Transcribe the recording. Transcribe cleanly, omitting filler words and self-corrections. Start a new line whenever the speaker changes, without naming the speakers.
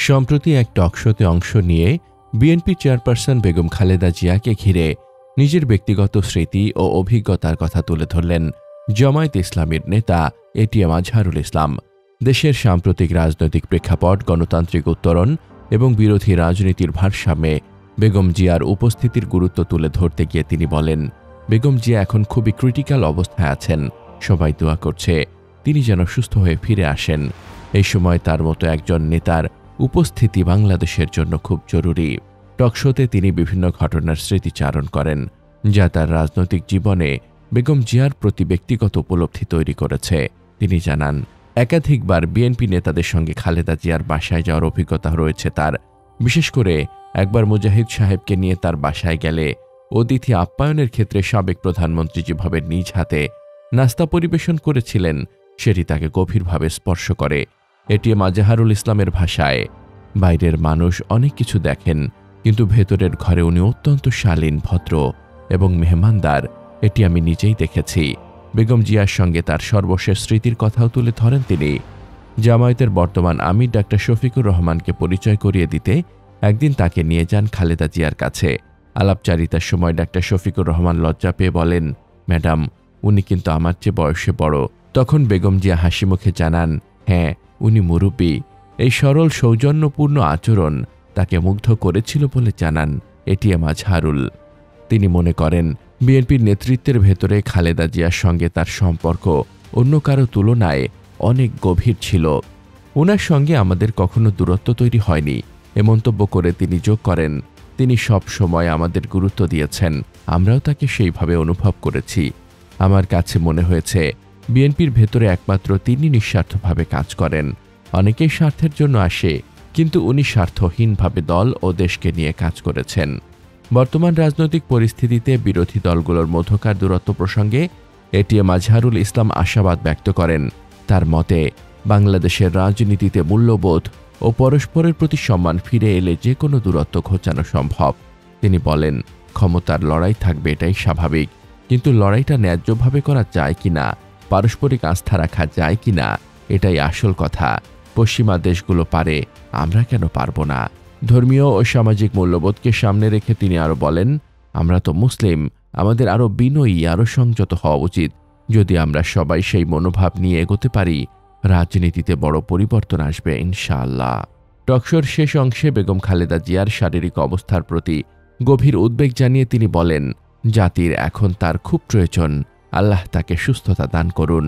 সম্প্রতি এক টকশোতে অংশ নিয়ে বিএনপি চেয়ারপারসন বেগম খালেদা জিয়াকে ঘিরে নিজের ব্যক্তিগত স্মৃতি ও অভিজ্ঞতার কথা তুলে ধরলেন জামায়াতে ইসলামীর নেতা এটিএম আজহারুল ইসলাম। দেশের সাম্প্রতিক রাজনৈতিক প্রেক্ষাপট, গণতান্ত্রিক উত্তরণ এবং বিরোধী রাজনীতির ভারসাম্যে বেগম জিয়ার উপস্থিতির গুরুত্ব তুলে ধরতে গিয়ে তিনি বলেন, বেগম জিয়া এখন খুবই ক্রিটিক্যাল অবস্থায় আছেন। সবাই দোয়া করছে তিনি যেন সুস্থ হয়ে ফিরে আসেন। এই সময় তার মতো একজন নেতার উপস্থিতি বাংলাদেশের জন্য খুব জরুরি। টকশোতে তিনি বিভিন্ন ঘটনার স্মৃতিচারণ করেন, যা তার রাজনৈতিক জীবনে বেগম জিয়ার প্রতি ব্যক্তিগত উপলব্ধি তৈরি করেছে। তিনি জানান, একাধিকবার বিএনপি নেতাদের সঙ্গে খালেদা জিয়ার বাসায় যাওয়ার অভিজ্ঞতা রয়েছে তার। বিশেষ করে একবার মুজাহিদ সাহেবকে নিয়ে তার বাসায় গেলে অতিথি আপ্যায়নের ক্ষেত্রে সাবেক প্রধানমন্ত্রী যেভাবে নিজ হাতে নাস্তা পরিবেশন করেছিলেন, সেটি তাকে গভীরভাবে স্পর্শ করে। এটিএম আজহারুল ইসলামের ভাষায়, বাইরের মানুষ অনেক কিছু দেখেন, কিন্তু ভেতরের ঘরে উনি অত্যন্ত শালীন, ভদ্র এবং মেহমানদার। এটি আমি নিজেই দেখেছি। বেগম জিয়ার সঙ্গে তার সর্বশেষ স্মৃতির কথাও তুলে ধরেন তিনি। জামায়াতের বর্তমান আমির ডাক্তার শফিকুর রহমানকে পরিচয় করিয়ে দিতে একদিন তাকে নিয়ে যান খালেদা জিয়ার কাছে। আলাপচারিতার সময় ডাক্তার শফিকুর রহমান লজ্জা পেয়ে বলেন, ম্যাডাম, উনি কিন্তু আমার চেয়ে বয়সে বড়। তখন বেগম জিয়া হাসি মুখে জানান, হ্যাঁ, উনি মুরব্বী। এই সরল সৌজন্যপূর্ণ আচরণ তাকে মুগ্ধ করেছিল বলে জানান এটিএম আজহারুল। তিনি মনে করেন, বিএনপির নেতৃত্বের ভেতরে খালেদা জিয়ার সঙ্গে তার সম্পর্ক অন্য কারো তুলনায় অনেক গভীর ছিল। ওনার সঙ্গে আমাদের কখনো দূরত্ব তৈরি হয়নি। এ মন্তব্য করে তিনি যোগ করেন, তিনি সব সময় আমাদের গুরুত্ব দিয়েছেন, আমরাও তাকে সেইভাবে অনুভব করেছি। আমার কাছে মনে হয়েছে বিএনপির ভেতরে একমাত্র তিনি নিঃস্বার্থভাবে কাজ করেন। অনেকেই স্বার্থের জন্য আসে, কিন্তু উনি স্বার্থহীনভাবে দল ও দেশকে নিয়ে কাজ করেছেন। বর্তমান রাজনৈতিক পরিস্থিতিতে বিরোধী দলগুলোর মধ্যকার দূরত্ব প্রসঙ্গে এটিএম আজহারুল ইসলাম আশাবাদ ব্যক্ত করেন। তার মতে, বাংলাদেশের রাজনীতিতে মূল্যবোধ ও পরস্পরের প্রতি সম্মান ফিরে এলে যে কোনো দূরত্ব ঘোচানো সম্ভব। তিনি বলেন, ক্ষমতার লড়াই থাকবে, এটাই স্বাভাবিক, কিন্তু লড়াইটা ন্যায্যভাবে করা যায় কিনা, পারস্পরিক আস্থা রাখা যায় কিনা, এটাই আসল কথা। পশ্চিমা দেশগুলো পারে, আমরা কেন পারব না? ধর্মীয় ও সামাজিক মূল্যবোধকে সামনে রেখে তিনি আরও বলেন, আমরা তো মুসলিম, আমাদের আরও বিনয়ী, আরও সংযত হওয়া উচিত। যদি আমরা সবাই সেই মনোভাব নিয়ে এগোতে পারি, রাজনীতিতে বড় পরিবর্তন আসবে ইনশাআল্লাহ। টকশোর শেষ অংশে বেগম খালেদা জিয়ার শারীরিক অবস্থার প্রতি গভীর উদ্বেগ জানিয়ে তিনি বলেন, জাতির এখন তার খুব প্রয়োজন, আল্লাহ তাকে সুস্থতা দান করুন।